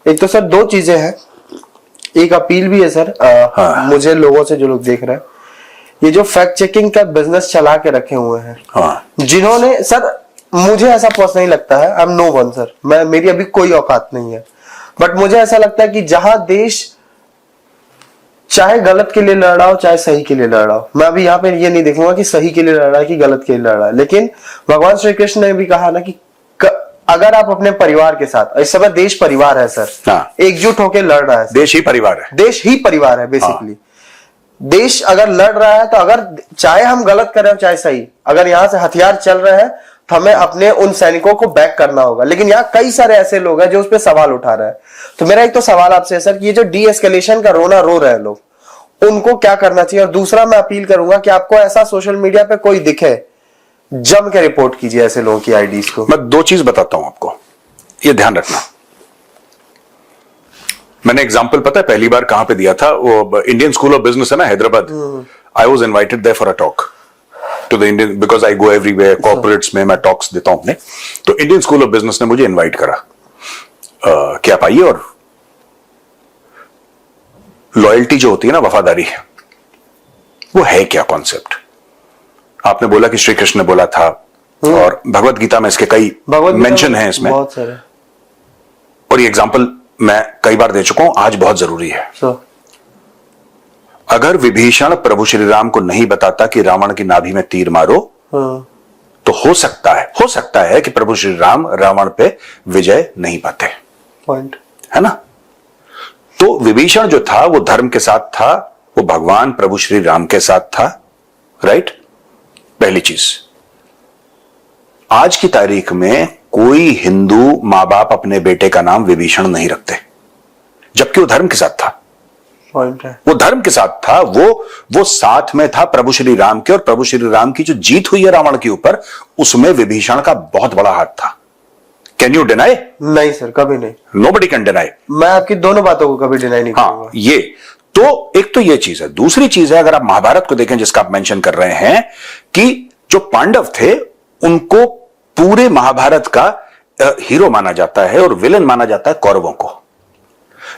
एक तो सर दो चीजें हैं, एक अपील भी है सर मुझे लोगों से, जो लोग देख रहे हैं, ये जो फैक्ट चेकिंग का बिजनेस चला के रखे हुए हैं, जिन्होंने सर, मुझे ऐसा पर्सनली लगता है, I am no one sir, मेरी अभी कोई औकात नहीं है, बट मुझे ऐसा लगता है कि जहां देश चाहे गलत के लिए लड़ रहा हो चाहे सही के लिए लड़ रहा हो, मैं अभी यहाँ पे ये नहीं देखूंगा कि सही के लिए लड़ रहा है कि गलत के लिए लड़ रहा है, लेकिन भगवान श्री कृष्ण ने भी कहा ना कि अगर आप अपने परिवार के साथ, इस समय देश परिवार है सर, एकजुट होकर लड़ रहा है, देश ही परिवार है, देश ही परिवार है बेसिकली। देश अगर लड़ रहा है तो अगर चाहे हम गलत कर रहे हो चाहे सही, अगर यहां से हथियार चल रहे हैं तो हमें अपने उन सैनिकों को बैक करना होगा, लेकिन यहाँ कई सारे ऐसे लोग हैं जो उस पर सवाल उठा रहे हैं। तो मेरा एक तो सवाल आपसे है सर कि ये जो डी एस्केलेशन का रोना रो रहे हैं लोग, उनको क्या करना चाहिए? और दूसरा मैं अपील करूंगा कि आपको ऐसा सोशल मीडिया पे कोई दिखे, जम के रिपोर्ट कीजिए ऐसे लोगों की आईडीज को। मैं दो चीज बताता हूं आपको, ये ध्यान रखना। मैंने एग्जांपल पता है पहली बार कहां पे दिया था? वो इंडियन स्कूल ऑफ बिजनेस है ना, Hyderabad. I was invited there for a talk to the Indian, because I go everywhere, corporates में मैं टॉक्स देता हूं अपने। तो इंडियन स्कूल ऑफ बिजनेस ने मुझे इनवाइट करा कि आप आइए, और लॉयल्टी जो होती है ना, वफादारी, वो है क्या कॉन्सेप्ट? आपने बोला कि श्री कृष्ण ने बोला था, और भगवत गीता में इसके कई मेंशन हैं इसमें, बहुत सारे, और ये एग्जांपल मैं कई बार दे चुका हूं, आज बहुत जरूरी है। अगर विभीषण प्रभु श्री राम को नहीं बताता कि रावण की नाभि में तीर मारो, तो हो सकता है कि प्रभु श्री राम रावण पे विजय नहीं पाते। पॉइंट है ना? तो विभीषण जो था वो धर्म के साथ था, वो भगवान प्रभु श्री राम के साथ था, राइट? पहली चीज, आज की तारीख में कोई हिंदू मां बाप अपने बेटे का नाम विभीषण नहीं रखते, जबकि वो धर्म के साथ था। पॉइंट है, वो धर्म के साथ था, वो साथ में था प्रभु श्री राम के, और प्रभु श्री राम की जो जीत हुई है रावण के ऊपर, उसमें विभीषण का बहुत बड़ा हाथ था। Can you deny? नहीं सर, कभी नहीं। Nobody can deny. मैं आपकी दोनों बातों को कभी डिनाई नहीं करूंगा। हाँ, ये तो एक तो ये चीज है। दूसरी चीज है, अगर आप महाभारत को देखें जिसका आप मेंशन कर रहे हैं, कि जो पांडव थे उनको पूरे महाभारत का हीरो माना जाता है और विलन माना जाता है कौरवों को,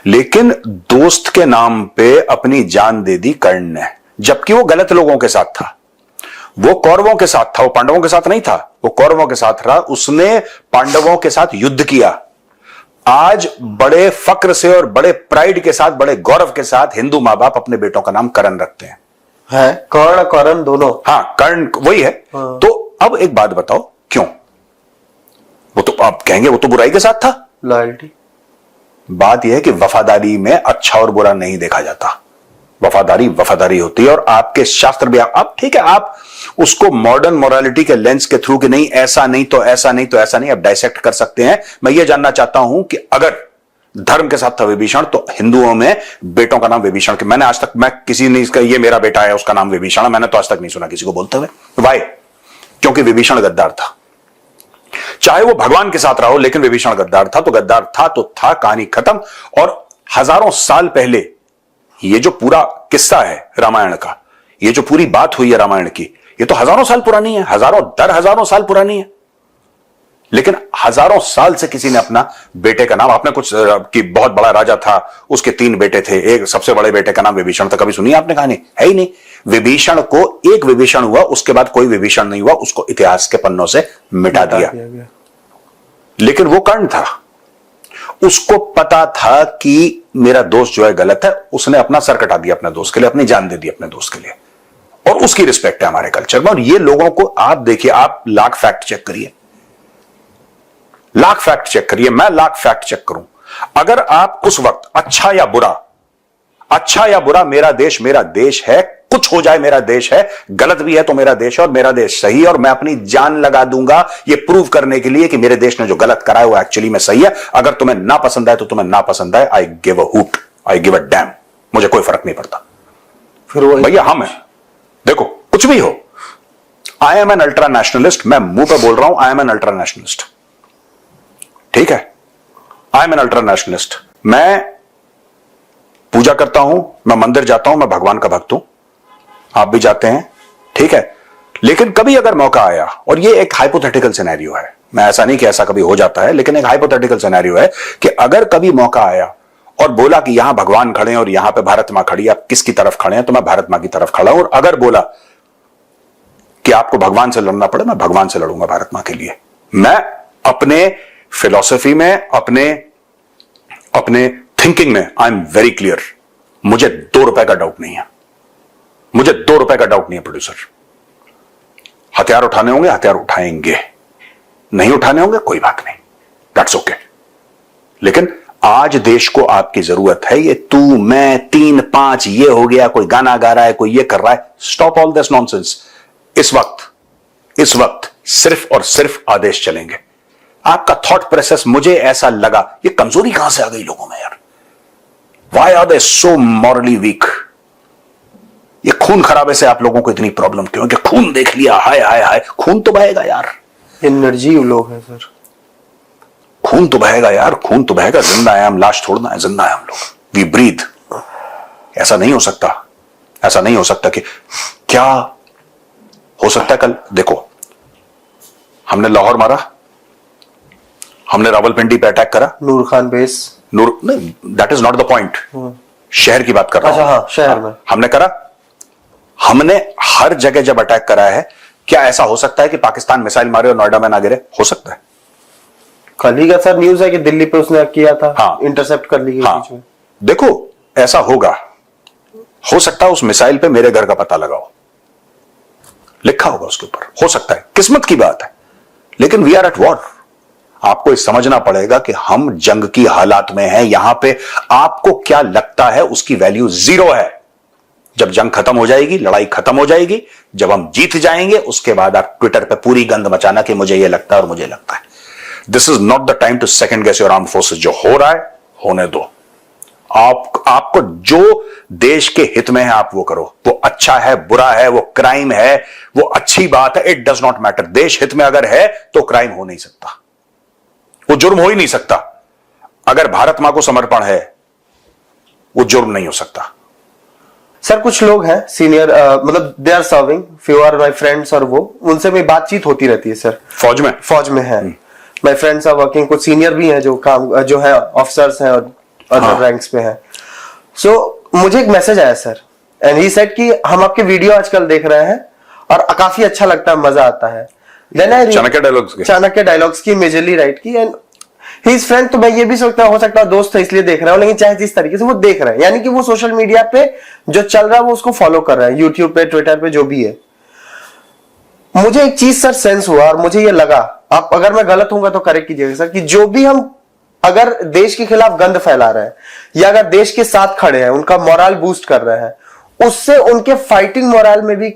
लेकिन दोस्त के नाम पे अपनी जान दे दी कर्ण ने, जबकि वो गलत लोगों के साथ था। वो कौरवों के साथ था, वो पांडवों के साथ नहीं था, वो कौरवों के साथ रहा, उसने पांडवों के साथ युद्ध किया। आज बड़े फक्र से और बड़े प्राइड के साथ, बड़े गौरव के साथ हिंदू मां बाप अपने बेटों का नाम कर्ण रखते हैं। है कर्ण कर्ण दोनों। हाँ, कर्ण वही है। हाँ। तो अब एक बात बताओ, क्यों? वो तो आप कहेंगे वो तो बुराई के साथ था। लॉयल्टी। बात यह है कि वफादारी में अच्छा और बुरा नहीं देखा जाता। वफादारी वफादारी होती है, और आपके शास्त्र भी, आप ठीक है, आप उसको मॉडर्न मोरालिटी के लेंस के थ्रू कि नहीं ऐसा नहीं तो ऐसा नहीं तो ऐसा नहीं, आप डाइसेक्ट कर सकते हैं। मैं ये जानना चाहता हूं कि अगर धर्म के साथ था विभीषण, तो हिंदुओं में बेटों का नाम विभीषण के, मैंने आज तक, मैं किसी ने इसका ये मेरा बेटा है उसका नाम विभीषण, मैंने तो आज तक नहीं सुना किसी को बोलते हुए। वाई? क्योंकि विभीषण गद्दार था। चाहे वो भगवान के साथ रहा हो, लेकिन विभीषण गद्दार था, तो गद्दार था तो था, कहानी खत्म। और हजारों साल पहले ये जो पूरा किस्सा है रामायण का, ये जो पूरी बात हुई है रामायण की, ये तो हजारों साल पुरानी है, हजारों साल पुरानी है, लेकिन हजारों साल से किसी ने अपना बेटे का नाम, आपने कुछ कि बहुत बड़ा राजा था, उसके 3 बेटे थे, एक सबसे बड़े बेटे का नाम विभीषण था, कभी सुनी आपने कहानी? है ही नहीं। विभीषण को एक विभीषण हुआ, उसके बाद कोई विभीषण नहीं हुआ, उसको इतिहास के पन्नों से मिटा दिया। लेकिन वो कर्ण था, उसको पता था कि मेरा दोस्त जो है गलत है, उसने अपना सर कटा दिया अपने दोस्त के लिए, अपनी जान दे दी अपने दोस्त के लिए, और उसकी रिस्पेक्ट है हमारे कल्चर में। और ये लोगों को आप देखिए, आप लाख फैक्ट चेक करिए, लाख फैक्ट चेक करिए, मैं लाख फैक्ट चेक करूं, अगर आप उस वक्त अच्छा या बुरा, मेरा देश है, कुछ हो जाए मेरा देश है, गलत भी है तो मेरा देश है, और मेरा देश सही है, और मैं अपनी जान लगा दूंगा ये प्रूव करने के लिए कि मेरे देश ने जो गलत करा है वो एक्चुअली में सही है। अगर तुम्हें ना पसंद आए तो तुम्हें ना पसंद आए, I give a hoot, I give a damn, मुझे कोई फर्क नहीं पड़ता। फिर वो भैया हम है, देखो कुछ भी हो, I am an ultra nationalist, मैं मुंह पे बोल रहा हूं, I am an ultra nationalist, ठीक है? I M an ultra nationalist. मैं पूजा करता हूं, मैं मंदिर जाता हूं, मैं भगवान का भक्त हूं, आप भी जाते हैं, ठीक है? लेकिन कभी अगर मौका आया, और ये एक हाइपोथेटिकल सिनेरियो है, मैं ऐसा नहीं कि ऐसा कभी हो जाता है, लेकिन एक हाइपोथेटिकल सिनेरियो है कि अगर कभी मौका आया और बोला कि यहां भगवान खड़े हैं और यहां पे भारत मां खड़ी है, आप किसकी तरफ खड़े हैं, तो मैं भारत मां की तरफ खड़ा हूं। और अगर बोला कि आपको भगवान से लड़ना पड़े, मैं भगवान से लड़ूंगा भारत मां के लिए। मैं अपने फिलॉसफी में, अपने थिंकिंग में आई एम वेरी क्लियर। मुझे 2 रुपए का डाउट नहीं है, मुझे 2 रुपए का डाउट नहीं है प्रोड्यूसर। हथियार उठाने होंगे, हथियार उठाएंगे, नहीं उठाने होंगे कोई बात नहीं, दैट्स ओके। लेकिन आज देश को आपकी जरूरत है। ये तू मैं 3 5 ये हो गया, कोई गाना गा रहा है, कोई ये कर रहा है, स्टॉप ऑल दिस नॉनसेंस। इस वक्त सिर्फ और सिर्फ आदेश चलेंगे। आपका थॉट प्रोसेस, मुझे ऐसा लगा, ये कमजोरी कहां से आ गई लोगों में यार? Why are they so morally weak? ये खून खराबे से आप लोगों को इतनी प्रॉब्लम क्यों? कि खून देख लिया, हाय हाय हाय, खून तो बहेगा यार। एनर्जी लोग हैं सर, खून तो बहेगा यार, खून तो बहेगा। जिंदा है हम, लाश छोड़ना है, जिंदा है हम लोग, वी ब्रीथ। ऐसा नहीं हो सकता, ऐसा नहीं हो सकता। कि क्या हो सकता है कल? देखो, हमने लाहौर मारा, हमने रावलपिंडी पे अटैक करा, Noor Khan base, Noor, that is not the point. शहर की बात कर रहा हूं। अच्छा हाँ, शहर में हमने करा। हमने हर जगह जब अटैक करा है, क्या ऐसा हो सकता है कि पाकिस्तान मिसाइल मारे और नोएडा में ना गिरे? हो सकता है। कल ही का सर न्यूज है कि दिल्ली पे उसने किया था, हाँ, इंटरसेप्ट कर ली गई हाँ, बीच में। देखो ऐसा होगा, हो सकता है उस मिसाइल पे मेरे घर का पता लगाओ, लिखा होगा उसके ऊपर, हो सकता है, किस्मत की बात है। लेकिन वी आर एट वॉर। आपको ये समझना पड़ेगा कि हम जंग की हालात में हैं। यहां पे आपको क्या लगता है उसकी वैल्यू 0 है। जब जंग खत्म हो जाएगी, लड़ाई खत्म हो जाएगी, जब हम जीत जाएंगे, उसके बाद आप ट्विटर पे पूरी गंद मचाना कि मुझे ये लगता है और मुझे लगता है। This is not the time to second guess your armed forces. जो हो रहा है होने दो। आपको जो देश के हित में है आप वो करो। वो अच्छा है, बुरा है, वो क्राइम है, वो अच्छी बात है, इट डज नॉट मैटर। देश हित में अगर है तो क्राइम हो नहीं सकता, वो जुर्म हो ही नहीं सकता। अगर भारत मां को समर्पण है, वो जुर्म नहीं हो सकता। सर कुछ लोग हैं सीनियर, मतलब they are serving, few are my friends, और वो उनसे मेरी बातचीत होती रहती है सर। फौज में है। माय फ्रेंड्स आर वर्किंग, कुछ सीनियर भी हैं जो है ऑफिसर्स हैं और अदर रैंक्स पे हैं। सो मुझे एक मैसेज आया सर, एंड ही सेड कि हम आपके वीडियो आजकल देख रहे हैं और काफी अच्छा लगता है, मजा आता है। देन आई चाणक्य डायलॉग्स की मेजरली राइट की, एंड हिज फ्रेंड, तो मैं ये भी सोचता हो सकता है दोस्त है इसलिए देख रहा हूं, लेकिन चाहे जिस तरीके से वो देख रहे हैं, यानी कि वो सोशल मीडिया पे जो चल रहा है वो उसको फॉलो कर रहे हैं, यूट्यूब पे, ट्विटर पे, जो भी है। मुझे एक चीज सर सेंस हुआ और मुझे ये लगा, आप अगर मैं गलत हूंगा तो करेक्ट कीजिएगा सर, कि जो भी हम अगर देश के खिलाफ गंद फैला रहे हैं या अगर देश के साथ खड़े हैं, उनका मोरल बूस्ट कर रहे हैं, उससे उनके फाइटिंग मोरल में भी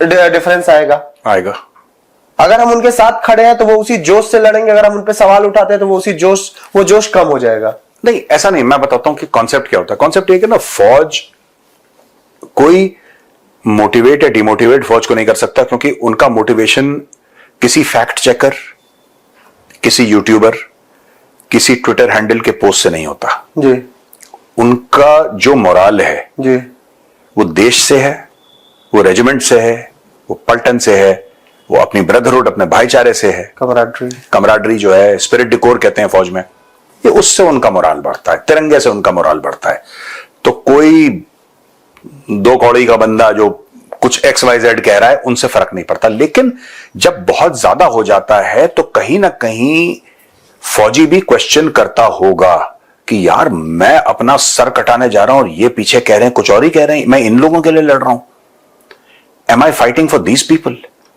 डिफरेंस आएगा। अगर हम उनके साथ खड़े हैं तो वो उसी जोश से लड़ेंगे, अगर हम उन पे सवाल उठाते हैं तो वो जोश कम हो जाएगा। नहीं, ऐसा नहीं। मैं बताता हूं कि कॉन्सेप्ट क्या होता है। कॉन्सेप्ट ये कि ना, फौज कोई मोटिवेट या डिमोटिवेट फौज को नहीं कर सकता, क्योंकि उनका मोटिवेशन किसी फैक्ट चेकर, किसी यूट्यूबर, किसी ट्विटर हैंडल के पोस्ट से नहीं होता जी। उनका जो मोराल है जी, वो देश से है, वो रेजिमेंट से है, वो पलटन से है, वो अपनी ब्रदरहुड, अपने भाईचारे से है, कमराडरी जो है, स्पिरिट डिकोर कहते हैं फौज में, ये उससे उनका मोराल बढ़ता है, तिरंगे से उनका मोराल बढ़ता है। तो कोई 2 कौड़ी का बंदा जो कुछ XYZ कह रहा है, उनसे फर्क नहीं पड़ता। लेकिन जब बहुत ज्यादा हो जाता है तो कहीं ना कहीं फौजी भी क्वेश्चन करता होगा कि यार मैं अपना सर कटाने जा रहा हूं और ये पीछे कह रहे हैं कुछ और ही कह रहे हैं, मैं इन लोगों के लिए लड़ रहा हूं। Am I fighting for these people?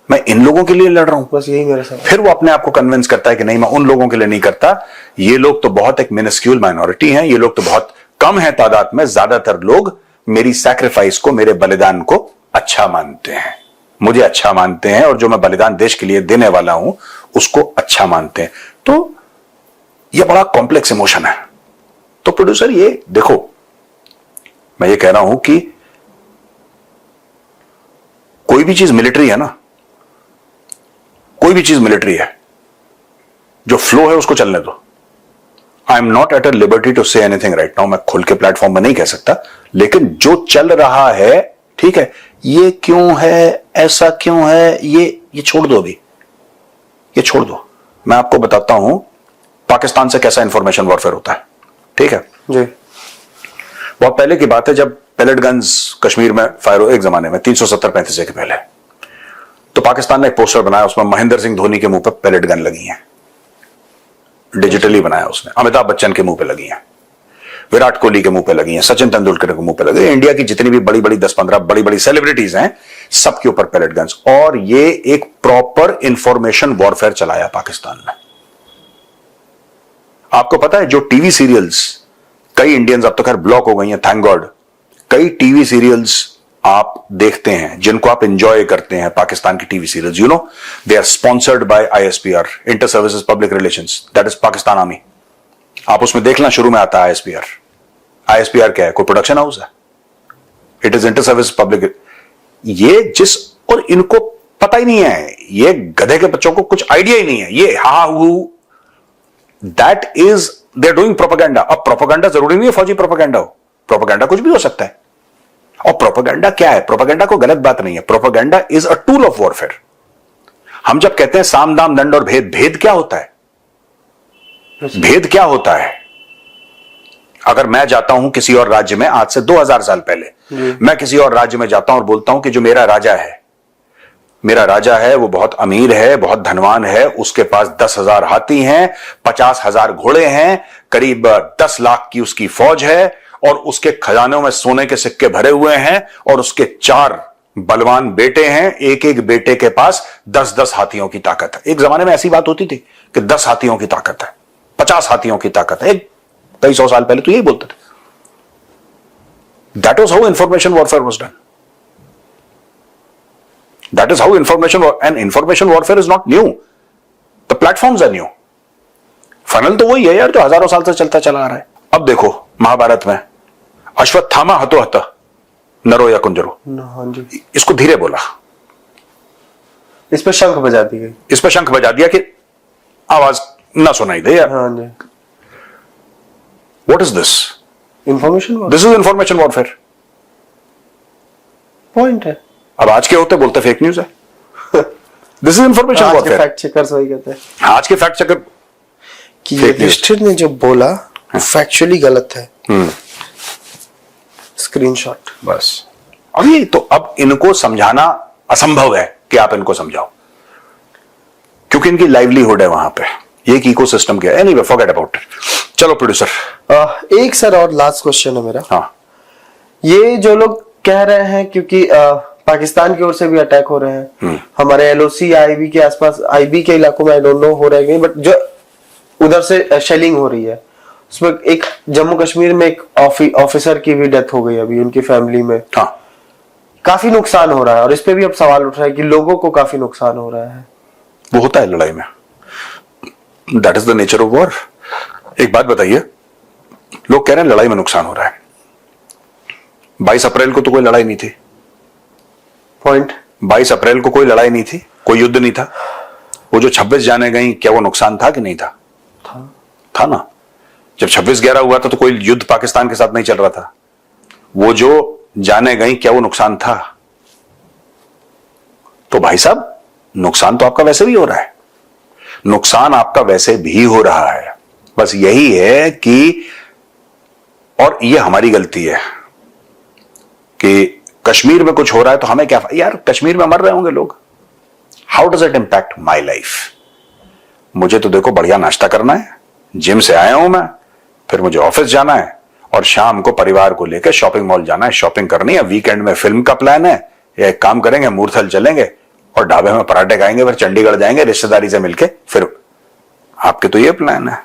मैं इन लोगों के लिए लड़ रहा हूं। बस यही मेरा सवाल। फिर वो अपने आप को कन्विंस करता है कि नहीं, मैं उन लोगों के लिए नहीं करता, ये लोग तो बहुत एक मिनिस्क्यूल माइनॉरिटी हैं, ये लोग तो बहुत कम है तादाद में, ज्यादातर लोग मेरी सैक्रिफाइस को, मेरे बलिदान को अच्छा मानते हैं, मुझे अच्छा मानते हैं, और जो मैं बलिदान देश के लिए देने वाला हूं उसको अच्छा मानते हैं। तो ये बड़ा कॉम्प्लेक्स इमोशन है। तो प्रोड्यूसर, ये देखो, मैं ये कह रहा हूं कि कोई भी चीज मिलिट्री है ना, कोई भी चीज मिलिट्री है, जो फ्लो है उसको चलने दो। I am not at a liberty to say anything right now. मैं खुल के प्लेटफॉर्म में नहीं कह सकता, लेकिन जो चल रहा है, ठीक है, ये क्यों है, ऐसा क्यों है, ये छोड़ दो, अभी ये छोड़ दो। मैं आपको बताता हूं पाकिस्तान से कैसा इंफॉर्मेशन वॉरफेयर होता है, ठीक है जी। बहुत पहले की बात है जब पैलेट गन्स कश्मीर में फायर हुए, एक जमाने में 370-35 के पहले, तो पाकिस्तान ने एक पोस्टर बनाया, उसमें महेंद्र सिंह धोनी के मुंह पे पैलेट गन लगी है, डिजिटली बनाया उसने, अमिताभ बच्चन के मुंह पे लगी है, विराट कोहली के मुंह पे लगी है, सचिन तेंदुलकर के मुंह पे लगी है, इंडिया की जितनी भी बड़ी बड़ी 10-15 बड़ी बड़ी सेलिब्रिटीज हैं सबके ऊपर पैलेट गन्स। और ये एक प्रॉपर इंफॉर्मेशन वॉरफेयर चलाया पाकिस्तान ने। आपको पता है जो टीवी सीरियल्स, कई इंडियंस अब तो खैर ब्लॉक हो गई हैं, थैंक गॉड, कई टीवी सीरियल्स आप देखते हैं जिनको आप एंजॉय करते हैं, पाकिस्तान की TV serials, you know they are sponsored by ISPR, inter services public relations, that is Pakistan army. आप उसमें देखना, शुरू में आता है आईएसपीआर। आईएसपीआर क्या है? कोई प्रोडक्शन हाउस है? It is inter service public. ये जिस, और इनको पता ही नहीं है, ये गधे के बच्चों को कुछ आइडिया ही नहीं है, ये that is they are doing propaganda. अब प्रोपेगेंडा जरूरी नहीं है फौजी प्रोपेगेंडा हो, प्रोपेगेंडा कुछ भी हो सकता है। और प्रोपेगेंडा क्या है? प्रोपेगेंडा को गलत बात नहीं है, propaganda is a tool of warfare. हम जब कहते हैं साम दाम दंड और भेद, भेद क्या होता है? भेद क्या होता है? अगर मैं जाता हूं किसी और राज्य में, आज से 2000 साल पहले मैं किसी और राज्य में जाता हूं और बोलता हूं कि जो मेरा राजा है, मेरा राजा है वो बहुत अमीर है, बहुत धनवान है, उसके पास 10,000 हाथी हैं, 50,000 घोड़े हैं, करीब 10 लाख की उसकी फौज है, और उसके खजानों में सोने के सिक्के भरे हुए हैं, और उसके 4 बलवान बेटे हैं, एक एक बेटे के पास 10-10 हाथियों की ताकत है। एक जमाने में ऐसी बात होती थी कि 10 हाथियों की ताकत है, 50 हाथियों की ताकत है, कई 100 साल पहले तो यही बोलते थे। That was how information warfare was done. That is how information warfare is not new. The platforms are new. Funnel तो वही है यार जो हजारों साल से चलता चला आ रहा है। अब देखो महाभारत में अश्वत्थामा हतो हत नरो या कुंजरो, हाँ जी, इसको धीरे बोला, इस पे शंख बजा दी गई, इस पे शंख बजा दिया कि आवाज ना सुनाई दे यार। हाँ जी। What is this? Information, This is information warfare. Point है। अब आज के होते बोलते फेक न्यूज है। दिस इज इंफॉर्मेशन आज के वॉरफेयर। फैक्ट चेकर्स वही कहते हैं आज के फैक्ट चेकर कि युधिष्ठिर ने जो बोला फैक्चुअली गलत है। स्क्रीनशॉट बस। अभी तो अब इनको समझाना असंभव है कि आप इनको समझाओ, क्योंकि इनकी लाइवलीहुड है वहां पे, ये एक इकोसिस्टम क्या है। Anyway forget about it. चलो प्रोड्यूसर, एक सर और लास्ट क्वेश्चन है मेरा। हाँ, ये जो लोग कह रहे हैं क्योंकि पाकिस्तान की ओर से भी अटैक हो रहे हैं, हमारे एलओसी आईबी के आसपास, आईबी के इलाकों में आई डोंट नो हो रहे हैं, बट जो उधर से शेलिंग हो रही है, उसमें एक जम्मू कश्मीर में एक ऑफिसर की भी डेथ हो गई अभी, उनकी फैमिली में हाँ, काफी नुकसान हो रहा है, और इस पे भी अब सवाल उठ रहा है कि लोगों को काफी नुकसान हो रहा है। वो होता है लड़ाई में, that is the nature of war. एक बात बताइए, लोग कह रहे हैं लड़ाई में नुकसान हो रहा है, 22 अप्रैल को तो कोई लड़ाई नहीं थी। पॉइंट, 22 अप्रैल को कोई लड़ाई नहीं थी, कोई युद्ध नहीं था। वो जो 26 जाने गई, क्या वो नुकसान था कि नहीं था? था ना। जब 26/11 हुआ था तो कोई युद्ध पाकिस्तान के साथ नहीं चल रहा था। वो जो जाने गई, क्या वो नुकसान था? तो भाई साहब, नुकसान तो आपका वैसे भी हो रहा है, नुकसान आपका वैसे भी हो रहा है। बस यही है कि, और ये हमारी गलती है कि कश्मीर में कुछ हो रहा है तो हमें क्या यार, कश्मीर में मर रहे होंगे लोग, how does it impact my life? मुझे तो देखो बढ़िया नाश्ता करना है, जिम से आया हूं मैं, फिर मुझे ऑफिस जाना है, और शाम को परिवार को लेकर शॉपिंग मॉल जाना है, शॉपिंग करनी है, वीकेंड में फिल्म का प्लान है, या एक काम करेंगे मूर्थल चलेंगे और ढाबे में पराठे खाएंगे, फिर चंडीगढ़ जाएंगे रिश्तेदारी से मिलके। फिर आपके तो ये प्लान है।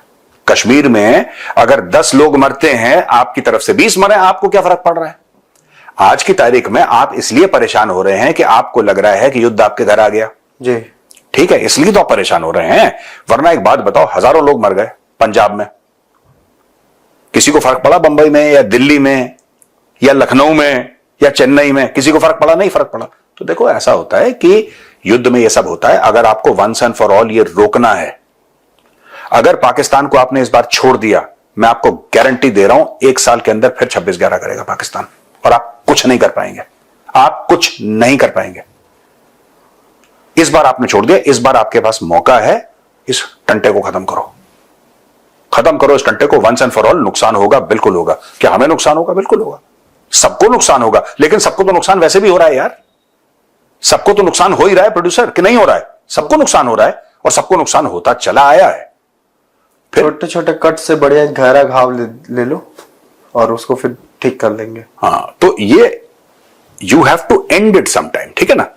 कश्मीर में अगर 10 लोग मरते हैं, आपकी तरफ से 20 मरे, आपको क्या फर्क पड़ रहा है? आज की तारीख में आप इसलिए परेशान हो रहे हैं कि आपको लग रहा है कि युद्ध आपके घर आ गया जी, ठीक है, इसलिए तो आप परेशान हो रहे हैं। वरना एक बात बताओ, हजारों लोग मर गए पंजाब में, किसी को फर्क पड़ा? बंबई में या दिल्ली में या लखनऊ में या चेन्नई में किसी को फर्क पड़ा? नहीं फर्क पड़ा। तो देखो, ऐसा होता है कि युद्ध में यह सब होता है। अगर आपको वंस एंड फॉर ऑल ये रोकना है, अगर पाकिस्तान को आपने इस बार छोड़ दिया, मैं आपको गारंटी दे रहा हूं 1 साल के अंदर फिर 26/11 करेगा पाकिस्तान, और आप कुछ नहीं कर पाएंगे, आप कुछ नहीं कर पाएंगे। इस बार आपने छोड़ दिया, इस बार आपके पास मौका है इस टंटे को खत्म करो, खत्म करो इस टंटे को वंस एंड फॉर ऑल। नुकसान होगा, बिल्कुल होगा। क्या हमें नुकसान होगा? बिल्कुल होगा, सबको नुकसान होगा। लेकिन सबको तो नुकसान वैसे भी हो रहा है यार, सबको तो नुकसान हो ही रहा है प्रोड्यूसर, कि नहीं हो रहा है? सबको नुकसान हो रहा है और सबको नुकसान होता चला आया है। फिर छोटे छोटे कट से बढ़िया गहरा घाव ले लो और उसको फिर ठीक कर लेंगे। हाँ, तो ये you have to end it sometime, ठीक है ना।